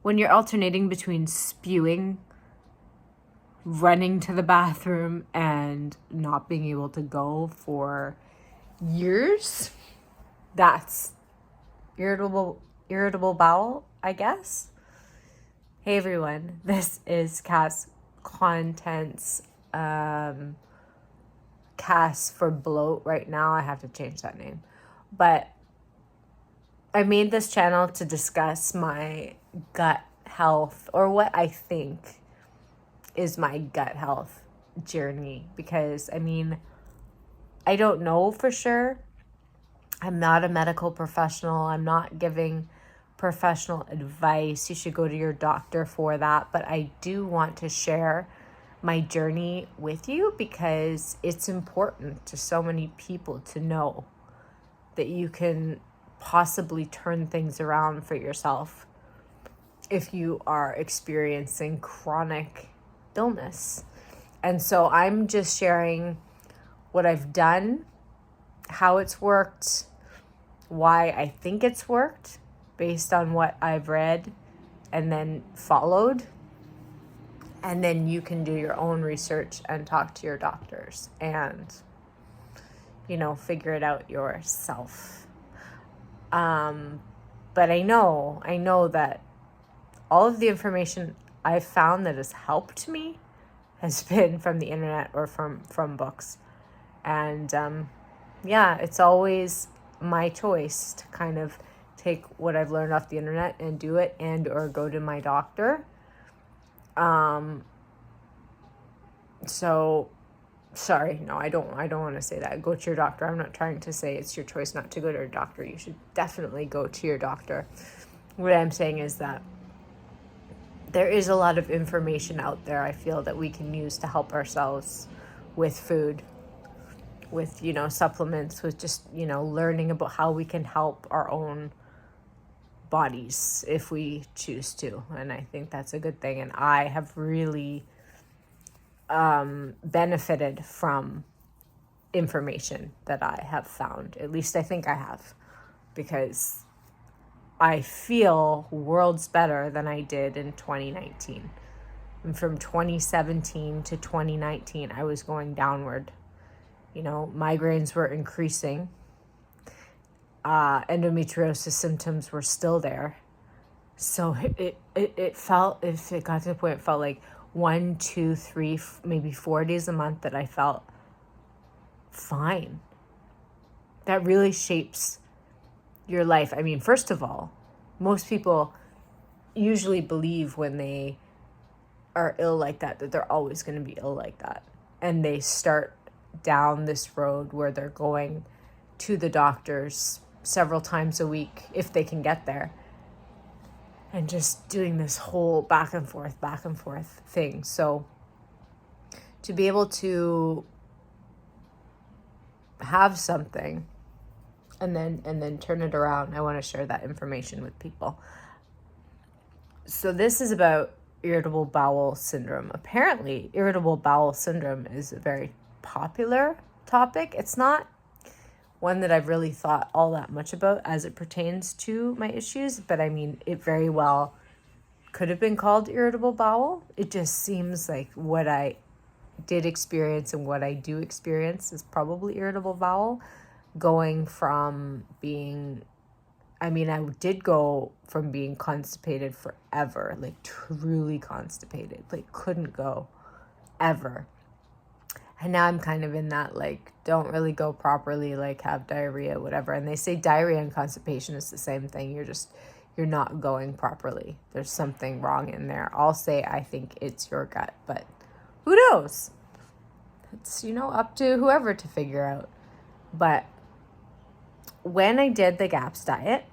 when you're alternating between spewing, running to the bathroom, and not being able to go for years, that's irritable bowel, I guess. Hey everyone, this is Cass Contents, Cass for bloat right now. I have to change that name. But I made this channel to discuss my gut health, or what I think is my gut health journey, because I don't know for sure. I'm not a medical professional. I'm not giving professional advice. You should go to your doctor for that. But I do want to share my journey with you because it's important to so many people to know that you can possibly turn things around for yourself if you are experiencing chronic illness. And so I'm just sharing what I've done, how it's worked, why I think it's worked based on what I've read and then followed. And then you can do your own research and talk to your doctors and, figure it out yourself. But I know that all of the information I've found that has helped me has been from the internet or from books. And it's always my choice to kind of take what I've learned off the internet and do it, and or go to my doctor. So sorry, no, I don't want to say that. Go to your doctor. I'm not trying to say it's your choice not to go to your doctor. You should definitely go to your doctor. What I'm saying is that there is a lot of information out there, I feel, that we can use to help ourselves with food, with, supplements, with just, learning about how we can help our own bodies if we choose to. And I think that's a good thing. And I have really benefited from information that I have found. At least I think I have, because I feel worlds better than I did in 2019. And from 2017 to 2019, I was going downward. Migraines were increasing. Endometriosis symptoms were still there. So it felt, if it got to the point, it felt like 1, 2, 3, maybe 4 days a month that I felt fine. That really shapes your life. First of all, most people usually believe when they are ill like that they're always going to be ill like that. And they start down this road where they're going to the doctors several times a week, if they can get there, and just doing this whole back and forth thing. So to be able to have something and then turn it around, I want to share that information with people. So this is about irritable bowel syndrome. Apparently, irritable bowel syndrome is a very popular topic. It's not one that I've really thought all that much about as it pertains to my issues, but it very well could have been called irritable bowel. It just seems like what I did experience and what I do experience is probably irritable bowel, going from being, I did go from being constipated forever, like truly constipated, like couldn't go ever. And now I'm kind of in that, like, don't really go properly, like have diarrhea, whatever. And they say diarrhea and constipation is the same thing. You're not going properly. There's something wrong in there. I'll say I think it's your gut, but who knows? It's, up to whoever to figure out. But when I did the GAPS diet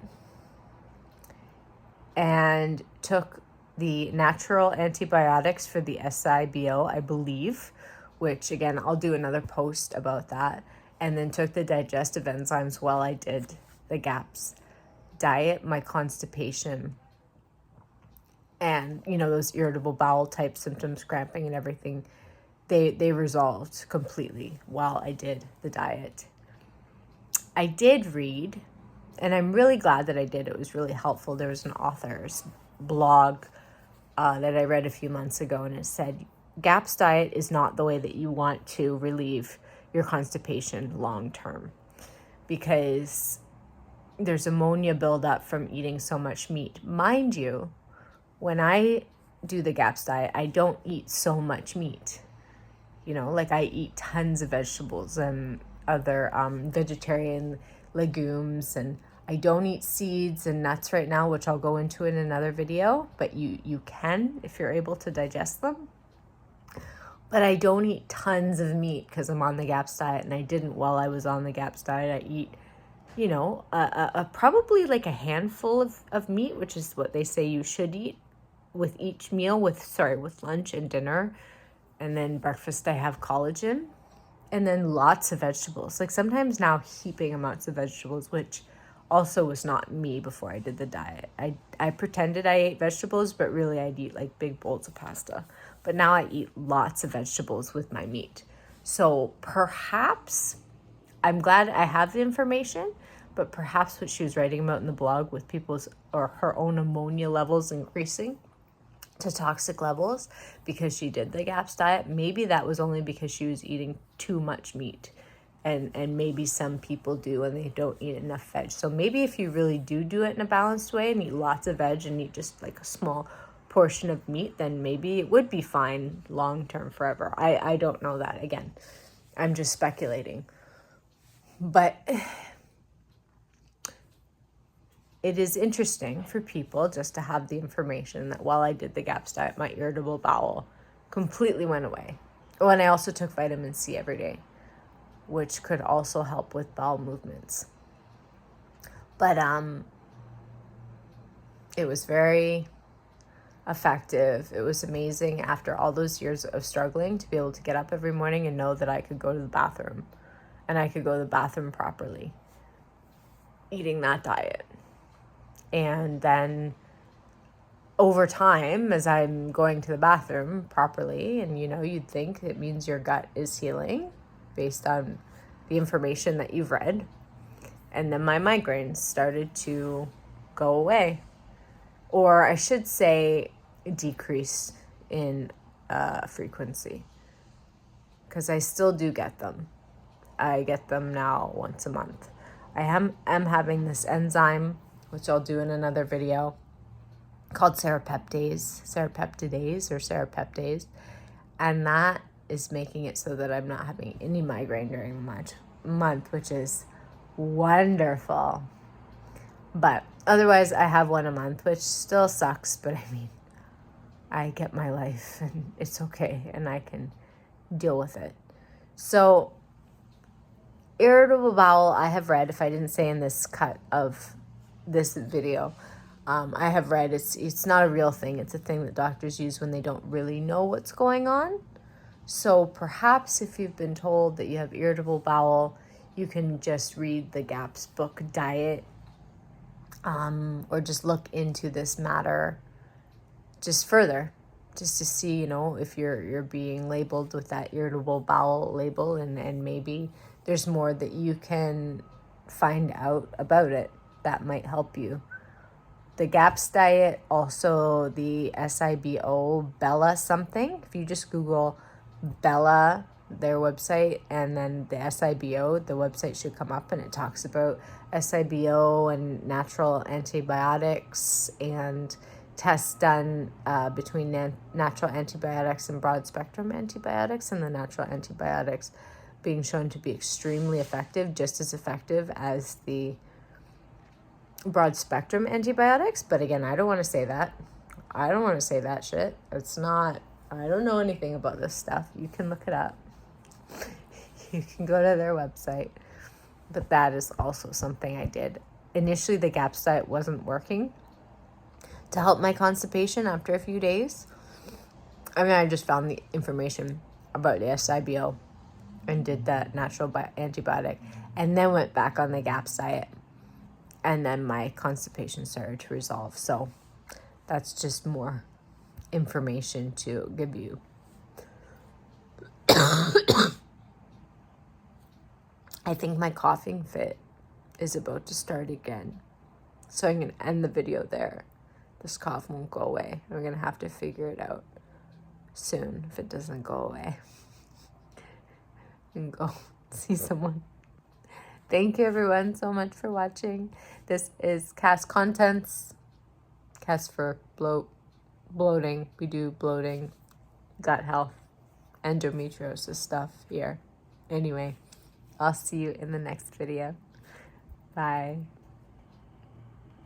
and took the natural antibiotics for the SIBO, I believe, which again, I'll do another post about that, and then took the digestive enzymes while I did the GAPS diet, my constipation and, those irritable bowel type symptoms, cramping and everything, they resolved completely while I did the diet. I did read And I'm really glad that I did. It was really helpful. There was an author's blog that I read a few months ago, and it said, GAPS diet is not the way that you want to relieve your constipation long term, because there's ammonia buildup from eating so much meat. Mind you, when I do the GAPS diet, I don't eat so much meat. You know, like I eat tons of vegetables and other vegetarian legumes, and I don't eat seeds and nuts right now, which I'll go into in another video, but you can if you're able to digest them. But I don't eat tons of meat because I'm on the GAPS diet, and I didn't while I was on the GAPS diet. I eat, you know, probably like a handful of meat, which is what they say you should eat with each meal, with lunch and dinner. And then breakfast, I have collagen. And then lots of vegetables. Like sometimes now heaping amounts of vegetables, which also was not me before I did the diet. I pretended I ate vegetables, but really I'd eat like big bowls of pasta. But now I eat lots of vegetables with my meat. So perhaps, I'm glad I have the information, but perhaps what she was writing about in the blog with people's or her own ammonia levels increasing to toxic levels because she did the GAPS diet, maybe that was only because she was eating too much meat. And maybe some people do and they don't eat enough veg. So maybe if you really do it in a balanced way and eat lots of veg and eat just like a small portion of meat, then maybe it would be fine long term forever. I don't know that. Again, I'm just speculating. But it is interesting for people just to have the information that while I did the GAPS diet, my irritable bowel completely went away. Oh, and I also took vitamin C every day, which could also help with bowel movements. But it was very effective. It was amazing after all those years of struggling to be able to get up every morning and know that I could go to the bathroom, and I could go to the bathroom properly eating that diet. And then over time, as I'm going to the bathroom properly, and you know, you'd think it means your gut is healing based on the information that you've read. And then my migraines started to go away. Or I should say decrease in frequency. Because I still do get them. I get them now once a month. I am having this enzyme, which I'll do in another video, called serapeptidase. And that is making it so that I'm not having any migraine during the month, which is wonderful. But otherwise, I have one a month, which still sucks. But I mean, I get my life and it's okay, and I can deal with it. So, irritable bowel, I have read, if I didn't say in this cut of this video, I have read it's not a real thing. It's a thing that doctors use when they don't really know what's going on. So perhaps if you've been told that you have irritable bowel, you can just read the GAPS book, Diet, or just look into this matter just further, just to see, you know, if you're being labeled with that irritable bowel label, and maybe there's more that you can find out about it that might help you. The GAPS diet, also the SIBO, Bella something. If you just Google Bella, their website, and then the SIBO, the website should come up, and it talks about SIBO and natural antibiotics and tests done between natural antibiotics and broad spectrum antibiotics, and the natural antibiotics being shown to be extremely effective, just as effective as the broad spectrum antibiotics. But again, I don't want to say that. I don't want to say that shit. It's not, I don't know anything about this stuff. You can look it up. You can go to their website. But that is also something I did. Initially, the GAPS diet wasn't working to help my constipation after a few days. I mean, I just found the information about the SIBO and did that natural antibiotic, and then went back on the GAPS diet. And then my constipation started to resolve. So that's just more information to give you. I think my coughing fit is about to start again. So I'm going to end the video there. This cough won't go away. We're going to have to figure it out soon if it doesn't go away. And go see someone. Thank you everyone so much for watching. This is Cast Contents. Cast for bloating. We do bloating, gut health, endometriosis stuff here. Anyway, I'll see you in the next video. Bye.